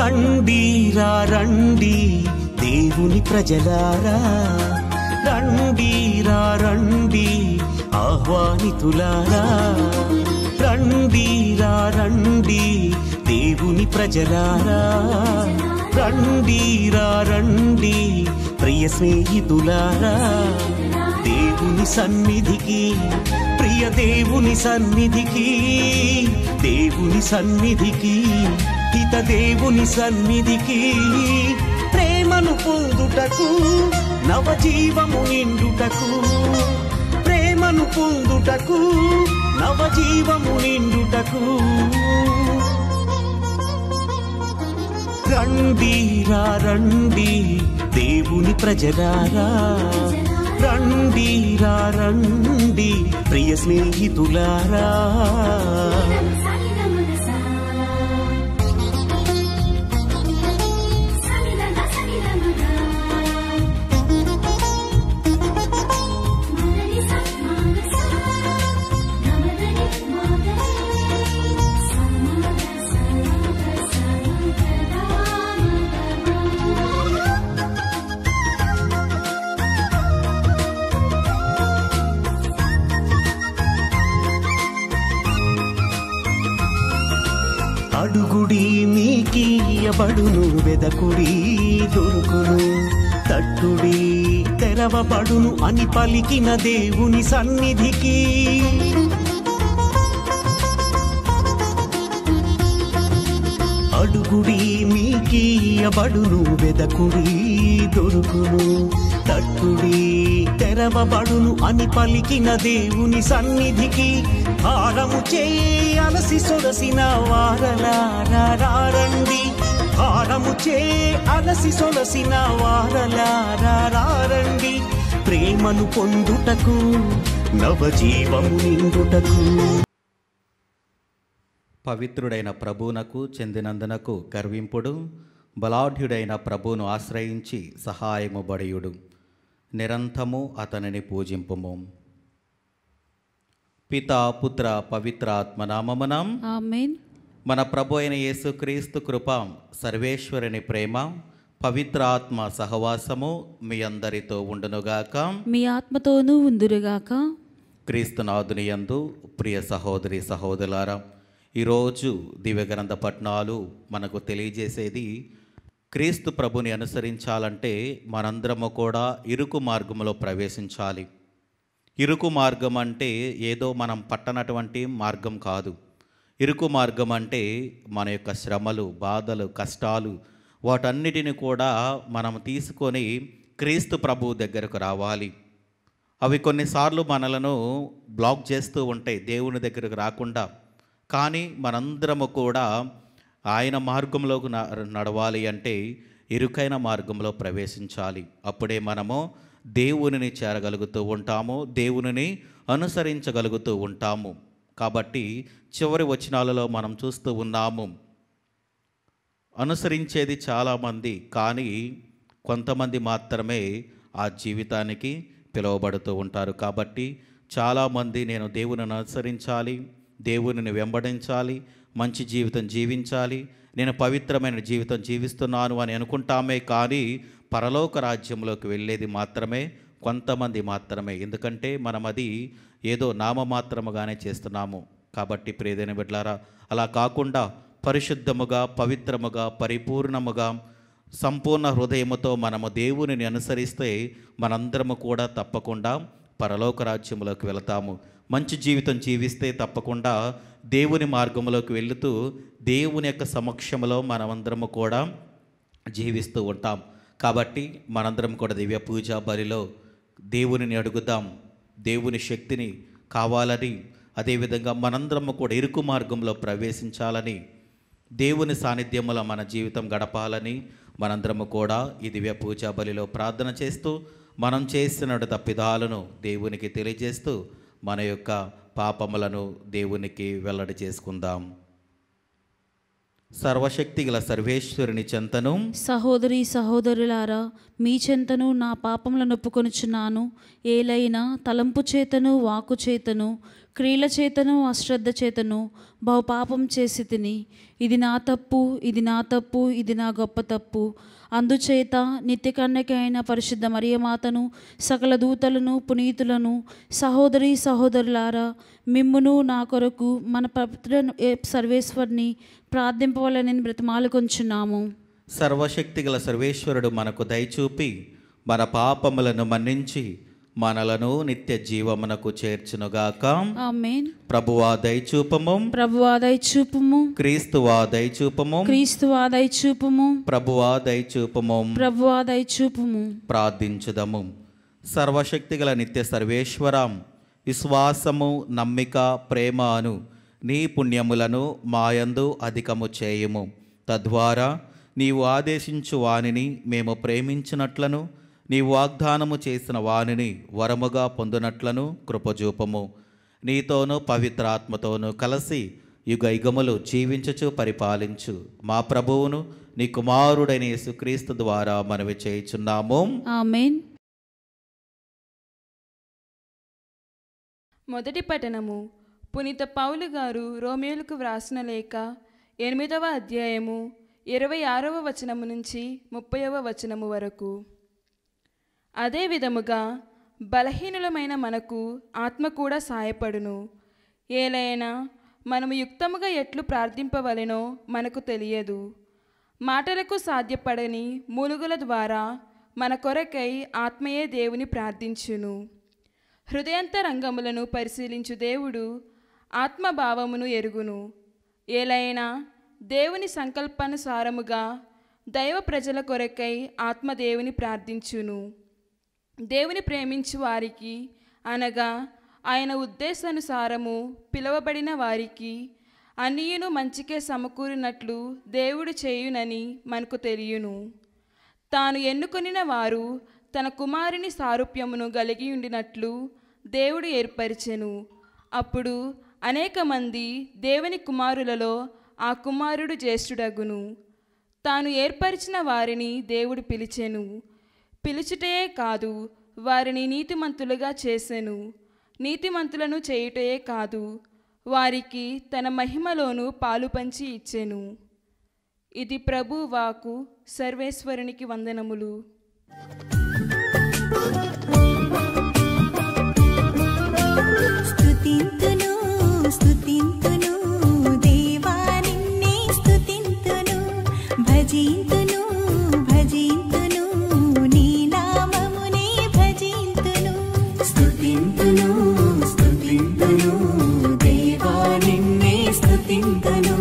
రండి రండి దేవుని ప్రజలారా, రండి రండి ఆహ్వానితులారా, రండి రండి దేవుని ప్రజలారా, రండి రండి ప్రియ స్నేహితులారా, దేవుని సన్నిధికి, ప్రియ దేవుని సన్నిధికి, దేవుని సన్నిధికి, హిత దేవుని సన్నిధికి, ప్రేమను పొందుటకు, నవజీవము నిండుటకు, ప్రేమను పొందుటకు, నవజీవము నిండుటకు, రండి రండి దేవుని ప్రజలారా, రండి రండి ప్రియ స్నేహితులారా. అడుగుడి మీకియబడును, వెదకుడి దొరుకును, తట్టుడి తెరవబడును అని పలికిన దేవుని సన్నిధికి, అడుగుడి మీకియబడును, వెదకుడి దొరుకును, తట్టుడి తెరవబడును అని పలికిన దేవుని సన్నిధికి, భారము చేయి అలసి సొలసిన వారలారా రండి, భారము చేయి అలసి సొలసిన వారలారా రండి, ప్రేమను పొందుటకు, నవజీవము నిండుటకు. పవిత్రుడైన ప్రభువునకు చెందినందునకు గర్వింపుడు, బలాఢ్యుడైన ప్రభువును ఆశ్రయించి సహాయము బడియుడు, నిరంతరము అతనిని పూజింపుము. పితా పుత్ర పవిత్ర ఆత్మనామమున ఆమేన్. మన ప్రభు అయిన యేసుక్రీస్తు కృప, సర్వేశ్వరుని ప్రేమ, పవిత్ర ఆత్మ సహవాసము మీ అందరితో ఉండునుగాక, మీ ఆత్మతోనూ ఉందురుగాక. క్రీస్తునాథుని యందు ప్రియ సహోదరి సహోదరులారా, ఈరోజు దివ్యగ్రంథ పఠనాలు మనకు తెలియజేసేది, క్రీస్తు ప్రభుని అనుసరించాలంటే మనందరము కూడా ఇరుకు మార్గంలో ప్రవేశించాలి. ఇరుకు మార్గం అంటే ఏదో మనం పట్టనటువంటి మార్గం కాదు. ఇరుకు మార్గం అంటే మన యొక్క శ్రమలు, బాధలు, కష్టాలు వాటన్నిటిని కూడా మనం తీసుకొని క్రీస్తు ప్రభువు దగ్గరకు రావాలి. అవి కొన్నిసార్లు మనలను బ్లాక్ చేస్తూ ఉంటాయి దేవుని దగ్గరకు రాకుండా. కానీ మనందరము కూడా ఆయన మార్గంలోకి నడవాలి అంటే ఇరుకైన మార్గంలో ప్రవేశించాలి. అప్పుడే మనము దేవునిని చేరగలుగుతూ ఉంటాము, దేవునిని అనుసరించగలుగుతూ ఉంటాము. కాబట్టి చివరి వచనాలలో మనం చూస్తూ ఉన్నాము, అనుసరించేది చాలామంది, కానీ కొంతమంది మాత్రమే ఆ జీవితానికి పిలువబడుతూ ఉంటారు. కాబట్టి చాలామంది నేను దేవునిని అనుసరించాలి, దేవునిని వెంబడించాలి, మంచి జీవితం జీవించాలి, నేను పవిత్రమైన జీవితం జీవిస్తున్నాను అని అనుకుంటామే, కానీ పరలోక రాజ్యంలోకి వెళ్ళేది మాత్రమే కొంతమంది మాత్రమే. ఎందుకంటే మనం అది ఏదో నామమాత్రముగానే చేస్తున్నాము. కాబట్టి ప్రియమైన బిడ్డలారా, అలా కాకుండా పరిశుద్ధముగా, పవిత్రముగా, పరిపూర్ణముగా, సంపూర్ణ హృదయముతో మనము దేవునిని అనుసరిస్తే మనందరము కూడా తప్పకుండా పరలోక రాజ్యంలోకి వెళతాము. మంచి జీవితం జీవిస్తే తప్పకుండా దేవుని మార్గంలోకి వెళుతూ దేవుని యొక్క సమక్షంలో మనమందరము కూడా జీవిస్తూ ఉంటాం. కాబట్టి మనందరం కూడా దివ్య పూజా బలిలో దేవునిని అడుగుదాం, దేవుని శక్తిని కావాలని, అదేవిధంగా మనందరము కూడా ఇరుకు మార్గంలో ప్రవేశించాలని, దేవుని సాన్నిధ్యంలో మన జీవితం గడపాలని మనందరము కూడా ఈ దివ్య పూజా బలిలో ప్రార్థన చేస్తూ మనం చేసిన తప్పిదాలను దేవునికి తెలియజేస్తూ మన యొక్క పాపములను దేవునికి వెల్లడి చేసుకుందాం. సర్వశక్తి గల సర్వేశ్వరుని చెంతను, సహోదరి సహోదరులారా, మీ చెంతను నా పాపములను ఒప్పుకొనుచున్నాను. ఏలైనా తలంపు చేతను, వాక్కు చేతను, క్రియల చేతను అశ్రద్ధ చేతను బహుపాపం చేసి తిని, ఇది నా తప్పు, ఇది నా తప్పు, ఇది నా గొప్ప తప్పు. అందుచేత నిత్య కన్యకైన పరిశుద్ధ మరియమాతను, సకల దూతలను, పునీతులను, సహోదరి సహోదరులారా, మిమ్మును నా కొరకు మన పవిత్ర సర్వేశ్వరుని ప్రార్థింపవలనని బ్రతిమాలుకొంచున్నాము. సర్వశక్తిగల సర్వేశ్వరుడు మనకు దయచూపి మన పాపములను మన్నించి మనలను నిత్య జీవమునకు చేర్చునుగాక. ఆమేన్. ప్రభువా దయచూపము, ప్రభువా దయచూపుము, క్రీస్తువా దయచూపము, క్రీస్తువా దయచూపుము, ప్రభువా దయచూపము. ప్రభువా దయచూపుము. ప్రార్థించుదము. సర్వశక్తిగల నిత్య సర్వేశ్వరం, విశ్వాసము, నమ్మిక, ప్రేమ అను నీ పుణ్యములను మాయందు అధికము చేయుము. తద్వారా నీవు ఆదేశించు వానిని మేము ప్రేమించినట్లను, నీవు వాగ్దానము చేసిన వానిని వరముగా పొందినట్లను కృపజూపము. నీతోనూ పవిత్రాత్మతోనూ కలిసి యుగ యుగములు జీవించుచు పరిపాలించు మా ప్రభువును నీ కుమారుడైన యేసుక్రీస్తు ద్వారా మనవి చేయుచున్నాము. ఆమేన్. మొదటి పఠనము. పునీత పౌలు గారు రోమేయులకు వ్రాసిన లేఖ 8వ అధ్యాయము 26వ వచనము నుంచి 30వ వచనము వరకు. అదే విధముగా బలహీనులమైన మనకు ఆత్మ కూడా సాయపడును. ఏలైనా మనము యుక్తముగా ఎట్లు ప్రార్థింపవలెనో మనకు తెలియదు. మాటలకు సాధ్యపడని మూలుగుల ద్వారా మన కొరకై ఆత్మయే దేవుని ప్రార్థించును. హృదయాంతరంగములను పరిశీలించు దేవుడు ఆత్మభావమును ఎరుగును. ఏలైనా దేవుని సంకల్పానుసారముగా దైవ ప్రజల కొరకై ఆత్మదేవుని ప్రార్థించును. దేవుని ప్రేమించు వారికి, అనగా ఆయన ఉద్దేశానుసారము పిలువబడిన వారికి అన్నియును మంచికే సమకూరినట్లు దేవుడు చేయునని మనకు తెలియను. తాను ఎన్నుకొనిన వారు తన కుమారుని సారూప్యమును కలిగి ఉండినట్లు దేవుడు ఏర్పరిచెను. అప్పుడు అనేక మంది దేవుని కుమారులలో ఆ కుమారుడు జ్యేష్ఠుడగును. తాను ఏర్పరిచిన వారిని దేవుడు పిలిచెను. పిలుచుటే కాదు, వారిని నీతిమంతులుగా చేసెను. నీతిమంతులను చేయుటే కాదు, వారికి తన మహిమలోను పాలు పంచి ఇచ్చెను. ఇది ప్రభు వాకు. సర్వేశ్వరునికి వందనములు. స్తుతింతును స్తుతింతును దేవా నిన్నే స్తుతింతును, భజింతును భజింతును నీ నామమునే భజింతును. స్తుతింతును స్తుతింతును దేవా నిన్నే స్తుతింతును,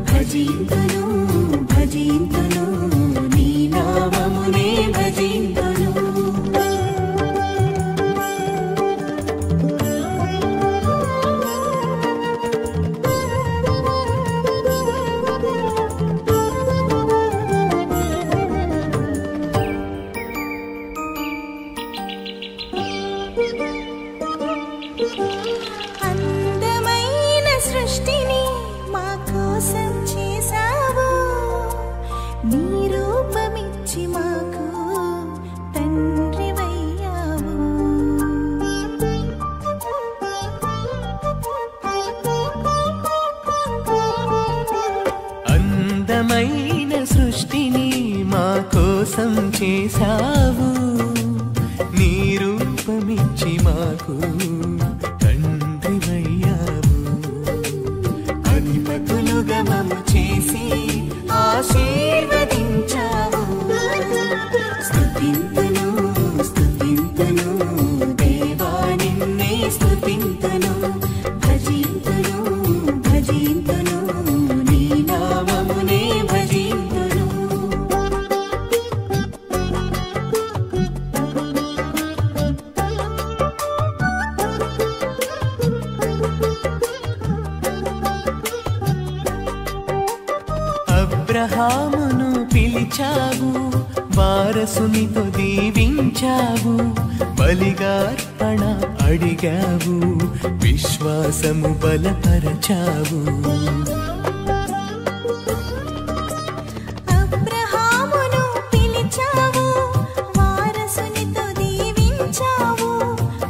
భజింతును భజింతును నీ నామమునే భజింతును. అందమైన సృష్టిని మా కోసం చేసావు, నీ రూపమిచ్చి మాకు తండ్రివయ్యావు. అందమైన సృష్టిని మా కోసం చేసావు, నీ రూపమిచ్చి మాకు తండ్రివయ్యావు. అధిపతులుగా మమ్ము చేసి ఆశీర్వదించావు. స్తుతింతును స్తుతింతును దేవా నిన్నే స్తుతింతును, భజింతును భజింతును నీ నామమునే భజింతును. అబ్రహామును పిలిచావు, వారసునితో దీవించావు, బలిగా అర్పణ అడిగావు, విశ్వాసము బలపరచావు. అబ్రహామును పిలిచావు, వారసునితో దీవించావు,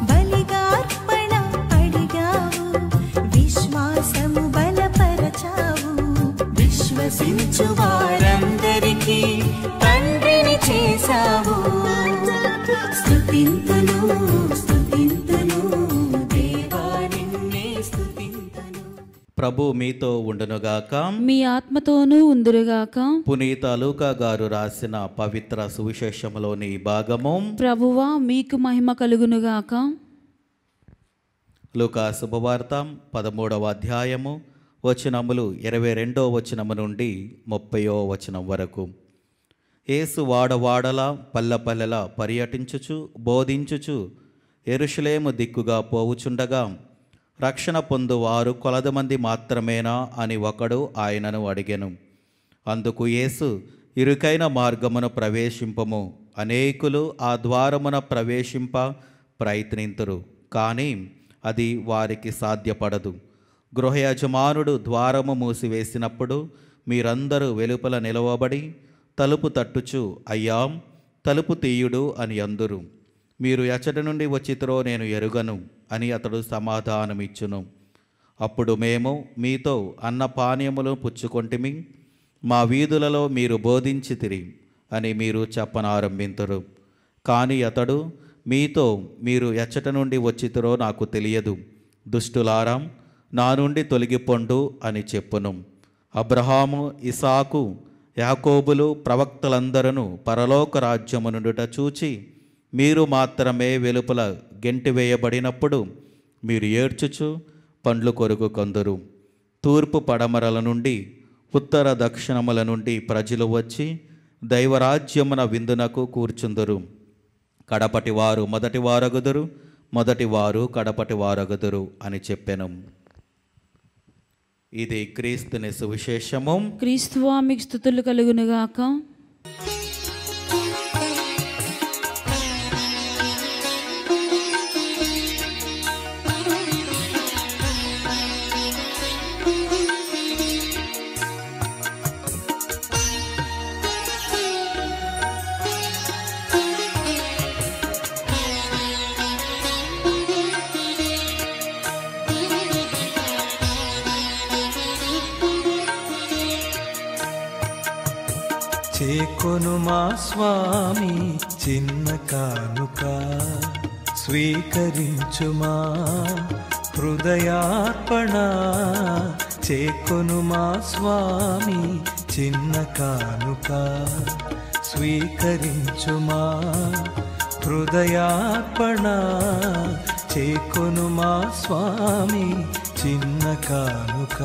బలిగా అర్పణ అడిగావు, విశ్వసించు వారందరికీ తండ్రిని చేశావు. స్తుతింతును స్తుతింతును దేవా నిన్నే స్తుతింతును. ప్రభు మీతో ఉండునుగాక. మీ ఆత్మతోనూ ఉందురుగాక. పునీత లూకా గారు రాసిన పవిత్ర సువిశేషములోని భాగము. ప్రభువా మీకు మహిమ కలుగునుగాక. లూకా శుభవార్త 13వ అధ్యాయము వచనములు 22వ వచనము నుండి 30వ వచనం వరకు. యేసు వాడవాడలా పల్లెపల్లెలా పర్యటించుచు బోధించుచు యెరూషలేము దిక్కుగా పోవుచుండగా రక్షణ పొందువారు కొలదమంది మాత్రమేనా అని ఒకడు ఆయనను అడిగెను. అందుకు యేసు, ఇరుకైన మార్గమును ప్రవేశింపము, అనేకులు ఆ ద్వారమున ప్రవేశింప ప్రయత్నింతురు, కానీ అది వారికి సాధ్యపడదు. గృహయజమానుడు ద్వారము మూసివేసినప్పుడు మీరందరూ వెలుపల నిలవబడి తలుపు తట్టుచు, అయ్యా తలుపు తీయుడు అని అందురు. మీరు ఎచ్చటి నుండి వచ్చితిరో నేను ఎరుగను అని అతడు సమాధానమిచ్చును. అప్పుడు మేము మీతో అన్నపానీయములు పుచ్చుకొంటిమి, మా వీధులలో మీరు బోధించితిరి అని మీరు చెప్పనారంభింతురు. కానీ అతడు మీతో మీరు ఎచ్చట నుండి వచ్చితిరో నాకు తెలియదు, దుష్టులారా నా నుండి తొలగిపొండు అని చెప్పును. అబ్రహాము, ఇసాకు, యాకోబులు ప్రవక్తలందరూ పరలోక రాజ్యము నుండుట చూచి మీరు మాత్రమే వెలుపల గెంటివేయబడినప్పుడు మీరు ఏడ్చుచు పండ్లు కొరకు కొందరు. తూర్పు పడమరల నుండి ఉత్తర దక్షిణముల నుండి ప్రజలు వచ్చి దైవరాజ్యమున విందునకు కూర్చుందురు. కడపటి వారు మొదటి వారగుదురు, మొదటి వారు కడపటి వారగుదురు అని చెప్పెను. ఇది క్రీస్తుని సువిశేషము. క్రీస్తువా మీకు స్తుతులు కలుగునుగాక. చేకొను మా స్వామి చిన్న కానుక, స్వీకరించుమా హృదయార్పణ. చేకొను మా స్వామి చిన్న కానుక, స్వీకరించుమా హృదయార్పణ. చేకొను మా స్వామి చిన్న కానుక.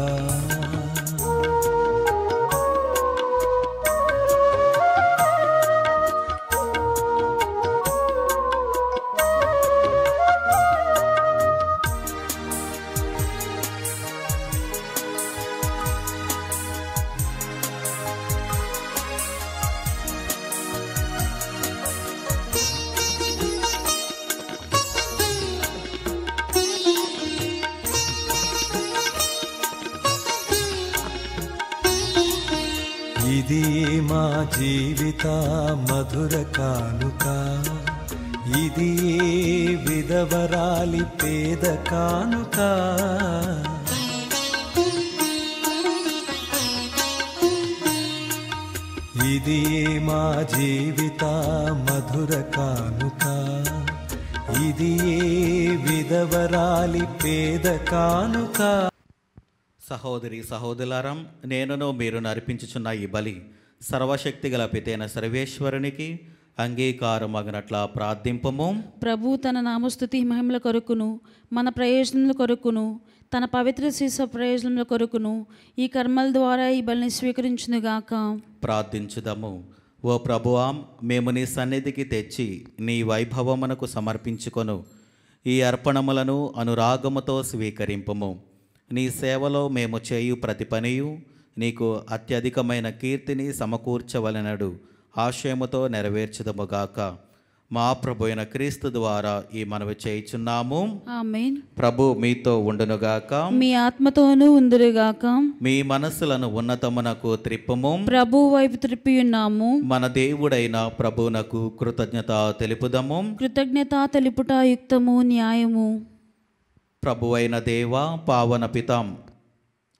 ఇది మా జీవిత మధుర కానుక, ఇది విధవరాలి పేద కానుక. ఇది మా జీవిత మధుర కానుక, ఇది విధవరాలి పేద కానుక. సహోదరి సహోదరులారా, నేనును మీరు అర్పించుచున్న ఈ బలి సర్వశక్తిగల పితైన సర్వేశ్వరునికి అంగీకారమగినట్ల ప్రార్థింపము. ప్రభు తన నామస్తుతి మహిమల కొరకును మన ప్రయోజనముల కొరకును తన పవిత్ర శిశ ప్రయోజనముల కొరకును ఈ కర్మల ద్వారా ఈ బలిని స్వీకరించునుగాక. ప్రార్థించుదము. ఓ ప్రభువా, మేము నీ సన్నిధికి తెచ్చి నీ వైభవమునకు సమర్పించుకొను ఈ అర్పణములను అనురాగముతో స్వీకరింపము. నీ సేవలో మేము చేయు ప్రతి పనియు నీకు అత్యధికమైన కీర్తిని సమకూర్చవలెనడు ఆశయముతో నెరవేర్చుదముగాక. మా ప్రభు అయిన క్రీస్తు ద్వారా ఈ మనవి చేయుచున్నాము. ఆమేన్. ప్రభు మీతో ఉండునుగాక. మీ ఆత్మతోనూ ఉందురుగాక. మీ మనస్సులను ఉన్నతమునకు త్రిప్పుము. ప్రభు వైపు త్రిప్పి ఉన్నాము. మన దేవుడైన ప్రభువునకు కృతజ్ఞత తెలుపుదము. కృతజ్ఞత తెలుపుట యుక్తము, న్యాయము. ప్రభువైన దేవా, పావన పితాం,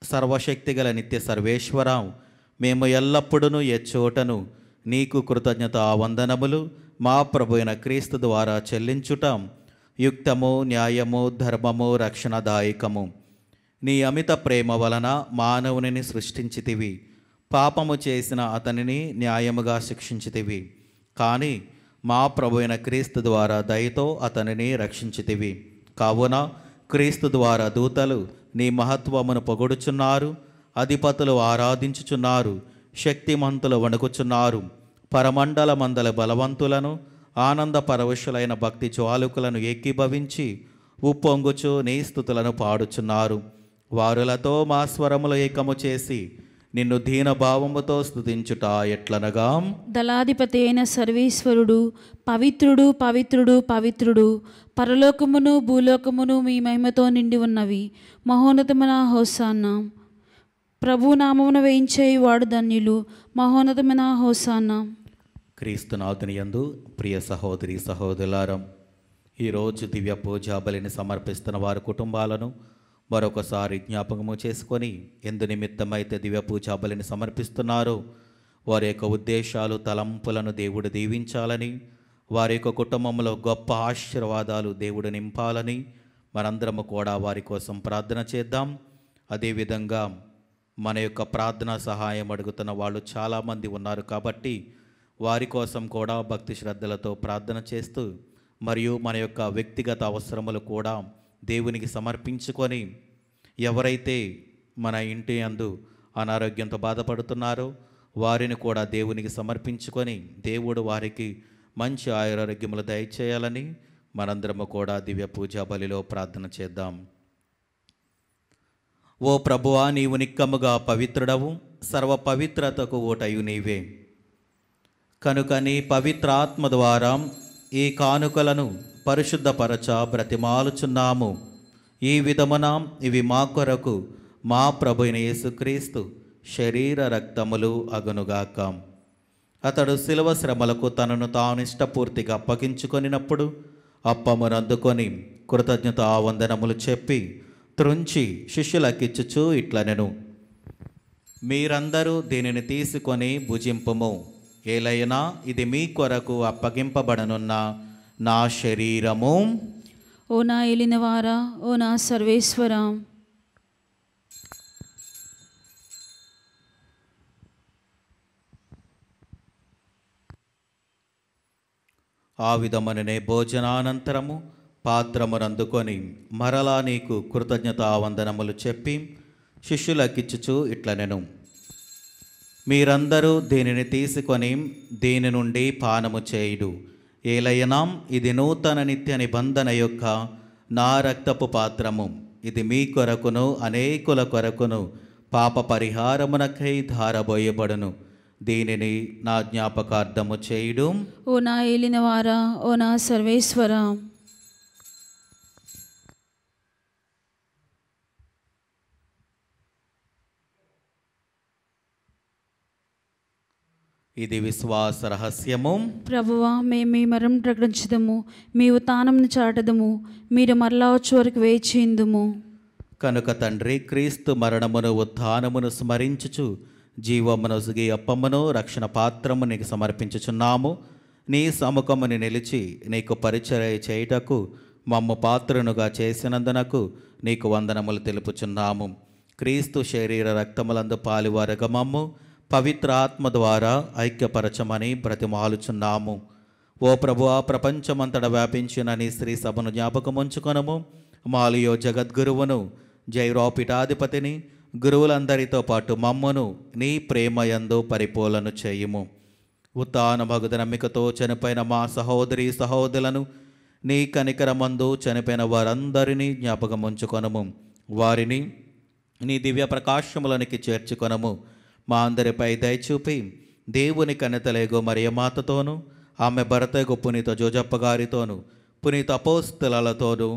సర్వశక్తిగల నిత్య సర్వేశ్వరం, మేము ఎల్లప్పుడూ ఎచ్చోటను నీకు కృతజ్ఞత వందనములు మా ప్రభు అయిన క్రీస్తు ద్వారా చెల్లించుట యుక్తము, న్యాయము, ధర్మము, రక్షణదాయకము. నీ అమిత ప్రేమ వలన మానవునిని సృష్టించితివి. పాపము చేసిన అతనిని న్యాయముగా శిక్షించితివి. కానీ మా ప్రభు అయిన క్రీస్తు ద్వారా దయతో అతనిని రక్షించితివి. కావున క్రీస్తు ద్వారా దూతలు నీ మహత్వమును పొగడుచున్నారు, అధిపతులు ఆరాధించుచున్నారు, శక్తిమంతులు వణుకుచున్నారు. పరమండల మందల బలవంతులను ఆనంద పరవశులైన భక్తి జ్వాలుకులను ఏకీభవించి ఉప్పొంగుచు నీ స్తుతులను పాడుచున్నారు. వారులతో మా స్వరములు ఏకము చేసి నిన్ను దీనభావముతో స్తుతించుట ఎట్లనగా, దళాధిపతి అయిన సర్వేశ్వరుడు పవిత్రుడు, పవిత్రుడు, పవిత్రుడు, పరలోకమును భూలోకమును మీ మహిమతో నిండి ఉన్నవి. మహోన్నతమైన హోసాన్నా. ప్రభు నామమున వేయించే వాడు ధన్యులు. మహోన్నతమైన హోసాన్నా. క్రీస్తునాథుని యందు ప్రియ సహోదరి సహోదరులారా, ఈరోజు దివ్య పూజా బలిని సమర్పిస్తున్న వారి కుటుంబాలను మరొకసారి జ్ఞాపకము చేసుకొని ఎందు నిమిత్తమైతే దివ్య పూజా బలిని సమర్పిస్తున్నారో వారి యొక్క ఉద్దేశాలు, తలంపులను దేవుడు దీవించాలని, వారి యొక్క కుటుంబంలో గొప్ప ఆశీర్వాదాలు దేవుడు నింపాలని మనందరము కూడా వారి కోసం ప్రార్థన చేద్దాం. అదేవిధంగా మన యొక్క ప్రార్థన సహాయం అడుగుతున్న వాళ్ళు చాలామంది ఉన్నారు కాబట్టి వారి కోసం కూడా భక్తి శ్రద్ధలతో ప్రార్థన చేస్తూ మరియు మన యొక్క వ్యక్తిగత అవసరములు కూడా దేవునికి సమర్పించుకొని, ఎవరైతే మన ఇంటి యందు అనారోగ్యంతో బాధపడుతున్నారో వారిని కూడా దేవునికి సమర్పించుకొని దేవుడు వారికి మంచి ఆయురారోగ్యములు దయచేయాలని మనందరము కూడా దివ్య పూజా బలిలో ప్రార్థన చేద్దాం. ఓ ప్రభువా, నీవు నిక్కముగా పవిత్రుడవు, సర్వ పవిత్రతకు ఓటయు నీవే. కనుక నీ పవిత్రాత్మ ద్వారా ఈ కానుకలను పరిశుద్ధపరచ బ్రతిమాలుచున్నాము. ఈ విధమున ఇవి మా కొరకు మా ప్రభు అయిన యేసుక్రీస్తు శరీర రక్తములు అగునుగాక. అతడు శిలువ శ్రమలకు తనను తాను ఇష్టపూర్తిగా అప్పగించుకొనినప్పుడు అప్పమునందుకొని కృతజ్ఞత వందనములు చెప్పి త్రుంచి శిష్యులకిచ్చుచూ ఇట్లనెను, మీరందరూ దీనిని తీసుకొని భుజింపుము. ఏలైనా ఇది మీ కొరకు అప్పగింపబడనున్న నా శరీరము. ఓ నా ఏలినవారా, ఓ నా సర్వేశ్వరా. ఆ విధముననే భోజనానంతరము పాత్రమునందుకొని మరలా నీకు కృతజ్ఞతా వందనములు చెప్పి శిష్యులకిచ్చుచూ ఇట్లనెను, మీరందరూ దీనిని తీసుకొని దీని నుండి పానము చేయుడు. ఏలయనా ఇది నూతన నిత్య నిబంధన యొక్క నా రక్తపు పాత్రము. ఇది మీ కొరకును అనేకుల కొరకును పాప పరిహారమునకై ధారబోయబడును. దీనిని నా జ్ఞాపకార్థము చేయుడు. ఓ నా ఏలినవారా, ఓ నా సర్వేశ్వరా. ఇది విశ్వాస రహస్యము. ప్రభువా, మేము మీ మరణం ప్రకటించదము, మీ ఉత్థానమును చాటదము, మీరు మరలా వచ్చే వరకు వేచియుందుము. కనుక తండ్రి, క్రీస్తు మరణమును ఉత్థానమును స్మరించుచు జీవమునొసగి అప్పమును రక్షణ పాత్రము నీకు సమర్పించుచున్నాము. నీ సముఖముని నిలిచి నీకు పరిచర్య చేయుటకు మమ్ము పాత్రనుగా చేసినందునకు నీకు వందనములు తెలుపుచున్నాము. క్రీస్తు శరీర రక్తములందు పాలువారగ మమ్ము పవిత్ర ఆత్మ ద్వారా ఐక్యపరచమని బ్రతిమాలుచున్నాము. ఓ ప్రభువా, ప్రపంచమంతటా వ్యాపించిన నీ స్త్రీ సభను జ్ఞాపకముంచుకొనము. మాలియో జగద్గురువును, జైరోపీఠాధిపతిని, గురువులందరితో పాటు మమ్మను నీ ప్రేమయందు పరిపూలను చేయుము. ఉత్థాన భగద నమ్మికతో చనిపోయిన మా సహోదరి సహోదరులను నీ కనికరమందు చనిపోయిన వారందరినీ జ్ఞాపకముంచుకొనము. వారిని నీ దివ్య ప్రకాశములనికి చేర్చుకొనము. మా అందరిపై దయచూపి దేవుని కన్నెతలేగో మరియమాతతోనూ ఆమె భర్తకు పునీత జోజప్ప గారితోనూ పునీత అపోస్తలతోనూ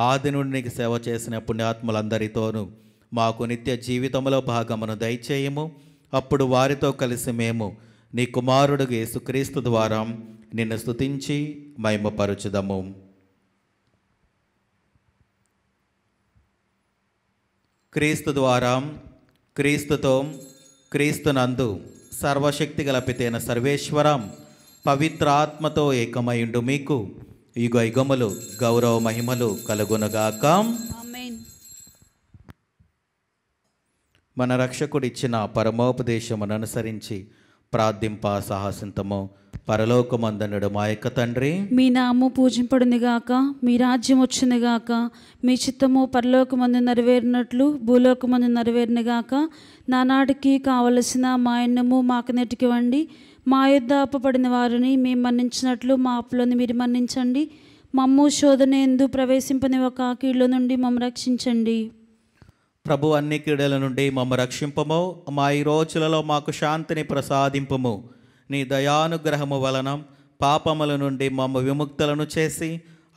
ఆది నుండి నీకు సేవ చేసిన పుణ్యాత్ములందరితోనూ మాకు నిత్య జీవితంలో భాగమును దయచేయము. అప్పుడు వారితో కలిసి మేము నీ కుమారుడు యేసుక్రీస్తు ద్వారా నిన్ను స్తుతించి మహిమపరచుదము. క్రీస్తు ద్వారా, క్రీస్తుతో, క్రీస్తునందు సర్వశక్తి గల పితైన సర్వేశ్వరం పవిత్ర ఆత్మతో ఏకమైండు మీకు యుగ యుగములు గౌరవ మహిమలు కలుగునుగాక. ఆమేన్. మన రక్షకుడిచ్చిన పరమోపదేశమును అనుసరించి ప్రార్థింప సాహసింతము. పరలోకమందనుడు మా యొక్క తండ్రి, మీ నామము పూజింపడునిగాక, మీ రాజ్యం వచ్చునిగాక, మీ చిత్తము పరలోకమందు నెరవేరినట్లు భూలోకమందు నెరవేరునిగాక. నానాటికి కావలసిన మా అన్నము మాకు నెటికివ్వండి. మా యొద్ద అప్పపడిన వారిని మేము మన్నించినట్లు మా అప్పులను మీరు మన్నించండి. మమ్ము శోధన యందు ప్రవేశింపనివ్వక కీళ్ళ నుండి మమ్ము రక్షించండి. ప్రభు అన్ని కీడుల నుండి మమ్మ రక్షింపము. మా ఈ రోజులలో మాకు శాంతిని ప్రసాదింపము. నీ దయానుగ్రహము వలన పాపముల నుండి మమ్మ విముక్తులను చేసి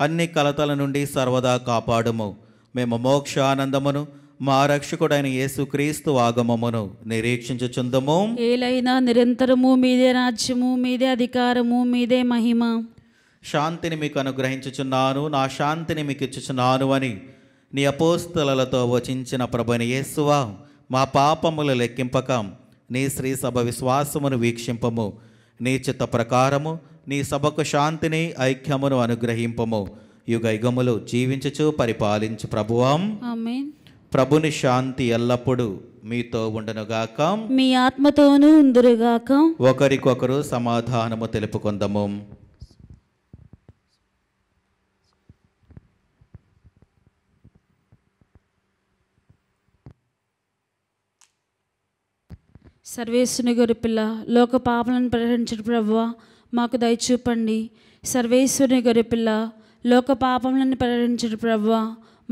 అన్ని కలతల నుండి సర్వదా కాపాడుము. మేము మోక్షానందమును మా రక్షకుడైన యేసుక్రీస్తు ఆగమమును నిరీక్షించుచుందము. ఏలైనా నిరంతరము మీదే రాజ్యము, మీదే అధికారము, మీదే మహిమ. శాంతిని మీకు అనుగ్రహించుచున్నాను, నా శాంతిని మీకు ఇచ్చుచున్నాను అని నీ అపోస్తలతో వచించిన ప్రభుని యేసువా, మా పాపములు లెక్కింపక నీ శ్రీ సభ విశ్వాసమును వీక్షింపము. నీ చిత్త ప్రకారము నీ సభకు శాంతిని ఐక్యమును అనుగ్రహింపము. యుగ యుగములు జీవించుచు పరిపాలించు ప్రభువాం. ఆమేన్. ప్రభుని శాంతి ఎల్లప్పుడూ మీతో ఉండునుగాక. మీ ఆత్మతోనూ ఉందురుగాక. ఒకరికొకరు సమాధానము తెలుపుకుందము. సర్వేశ్వరుని గొర్రెపిల్ల, లోక పాపలను పరిహరించు ప్రభువా మాకు దయచూపండి. సర్వేశ్వరుని గొర్రెపిల్ల, లోక పాపములను పరిహరించు ప్రభువా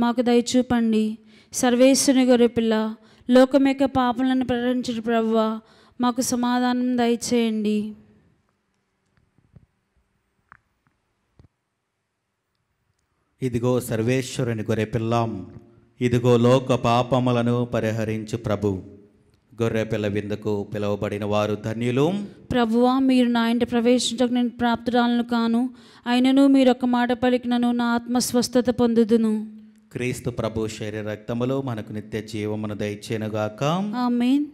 మాకు దయచూపండి. సర్వేశ్వరుని గొర్రెపిల్ల, లోకం యొక్క పాపములను పరిహరించు ప్రభువా మాకు సమాధానం దయచేయండి. ఇదిగో సర్వేశ్వరుని గొర్రెపిల్లాం, ఇదిగో లోక పాపములను పరిహరించు ప్రభు. గొర్రెపిల్ల విందుకు పిలువబడిన వారు ధన్యులు. ప్రభువా, మీరు నా ఇంట ప్రవేశించక నేను ప్రాప్తురాలను కాను, అయినను మీరు ఒక మాట పలికినను నా ఆత్మ స్వస్థత పొందుదును. క్రీస్తు ప్రభు శరీర రక్తములు మనకు నిత్య జీవమును దయచేనుగాక. ఆమేన్.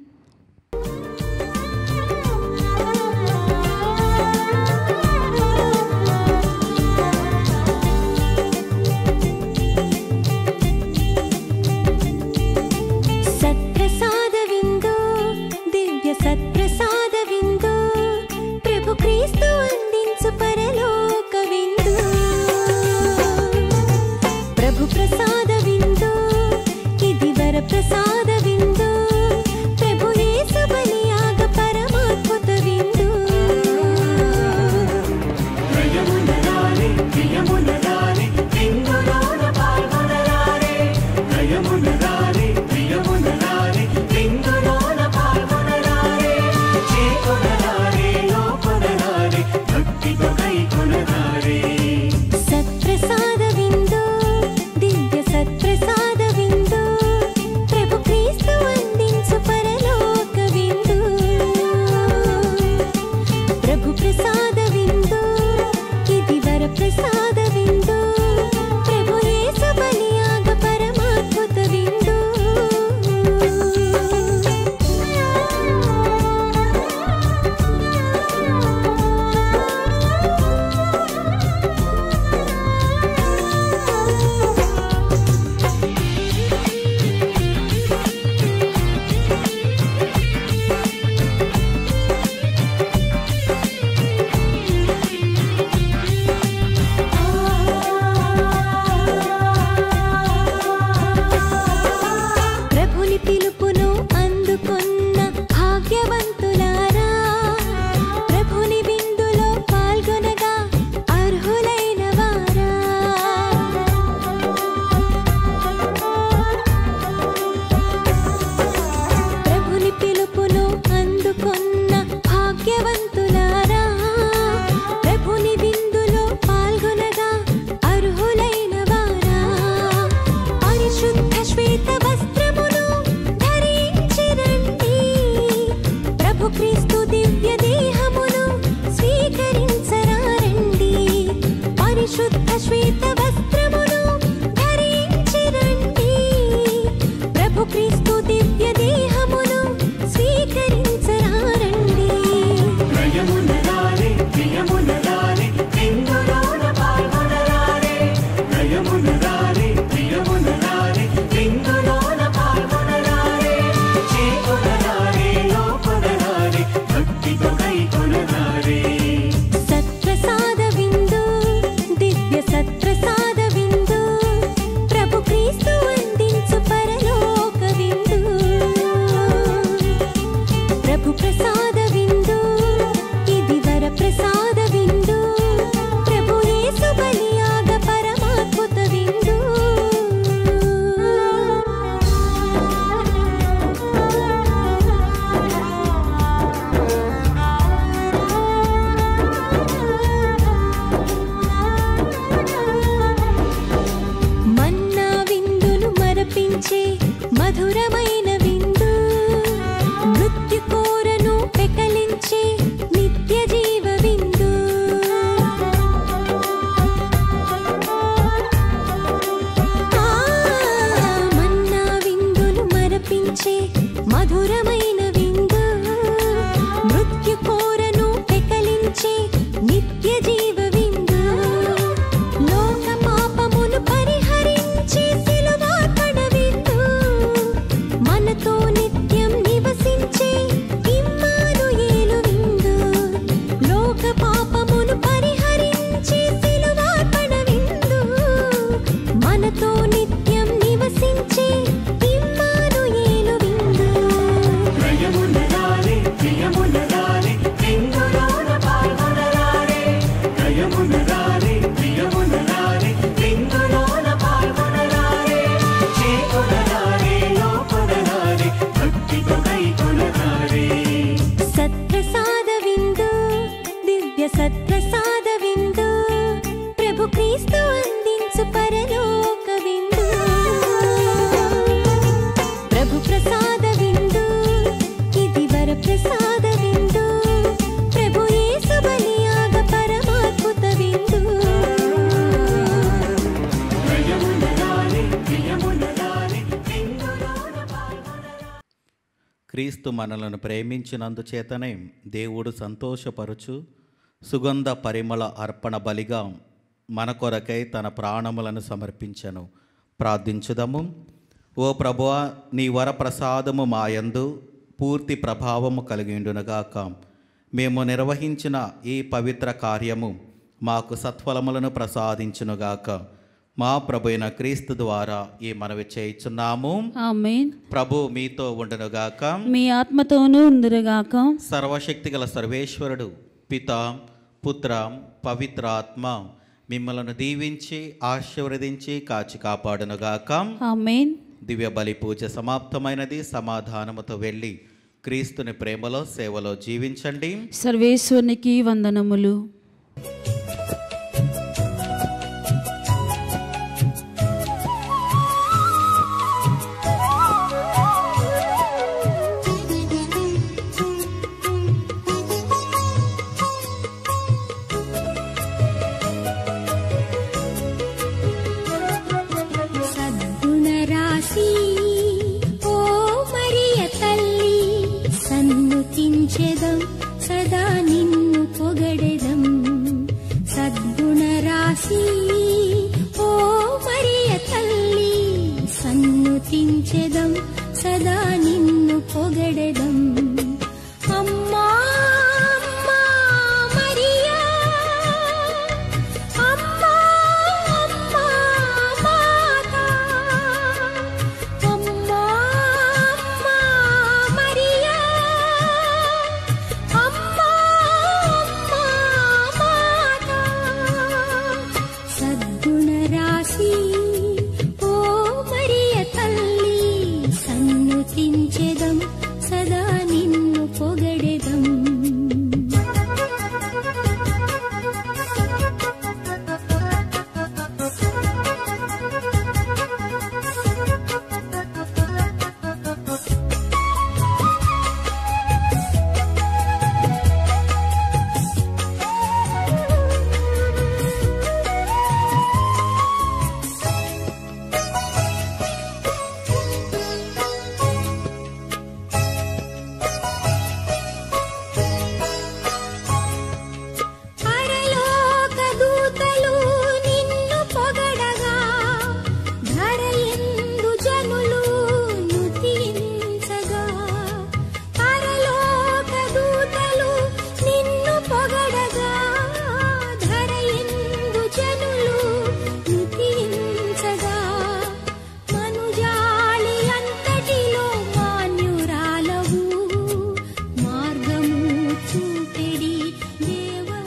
సత్ప్రసాదవిందు, దివ్య సత్ప్రసాదవిందు, ప్రభు క్రీస్తు అందించు పరలోక విందు. ప్రభు ప్రసాద విందు, ఇది వర ప్రసాద విందు, ప్రభు యేసు బలియాగ పరమాద్భుత విందు. ప్రియమునరారే, ప్రియమునరారే, విందులోన పాల్గొనరారే. ప్రియమునరారే, ప్రియమునరారే, విందులోన పాల్గొనరారే. చేకొనరారే, లోకొనరారే, భక్తితో కైకొనరారే. సత్ప్రసాద విందు, దివ్య సత్ప్రసాద విందు, ప్రభు క్రీస్తు అందించు పరలోక విందు. ప్రభు ప్రసాద విందు, ఇది వర ప్రసాద విందు, ప్రభు యేసు బలియాగ పరమాద్భుత విందు. ప్రభుని పిలుపును అందుకున్న భాగ్యవంతులారా, ప్రభుని విందులో పాల్గొనగా అర్హులైన వారా. ప్రభుని పిలుపును అందుకున్న భాగ్యవంతులారా, ప్రభుని విందులో పాల్గొనగా అర్హులైన వారా. పరిశుద్ధ శ్వేత వస్త్రమును ధరించి రండి, ప్రభు క్రీస్తు దివ్య దేహమును స్వీకరించరారండి. పరిశుద్ధ శ్వేత వస్త్రమును ధరించి రండి, ప్రభు క్రీస్తు దివ్య దేహమును స్వీకరించరారండి. క్రీస్తు మనలను ప్రేమించినందుచేతనే దేవుడు సంతోషపరుచు సుగంధ పరిమళ అర్పణ బలిగా మన కొరకై తన ప్రాణములను సమర్పించెను. ప్రార్థించుదము. ఓ ప్రభువా, నీ వరప్రసాదము మాయందు పూర్తి ప్రభావము కలిగిండునుగాక. మేము నిర్వహించిన ఈ పవిత్ర కార్యము మాకు సత్ఫలములను ప్రసాదించునుగాక. మా ప్రభు అయిన క్రీస్తు ద్వారా ఈ మనవి చేయుచున్నాము. ఆమేన్. ప్రభు మీతో ఉండునుగాక. మీ ఆత్మతోనూ ఉందురుగాక. సర్వశక్తిగల సర్వేశ్వరుడు పిత, పుత్ర, పవిత్ర ఆత్మ మిమ్మలను దీవించి ఆశీర్వదించి కాచి కాపాడునుగాక. ఆమేన్. దివ్య బలి పూజ సమాప్తమైనది. సమాధానముతో వెళ్ళి క్రీస్తుని ప్రేమలో సేవలో జీవించండి. సర్వేశ్వరునికి వందనములు. సద్గుణరాశి ఓ మరియ తల్లి, సన్నుతించెదం సదా నిన్ను పొగడెదం. సద్గుణరాశి ఓ మరియ తల్లి, సన్నుతించెదం సదా నిన్ను పొగడెదం.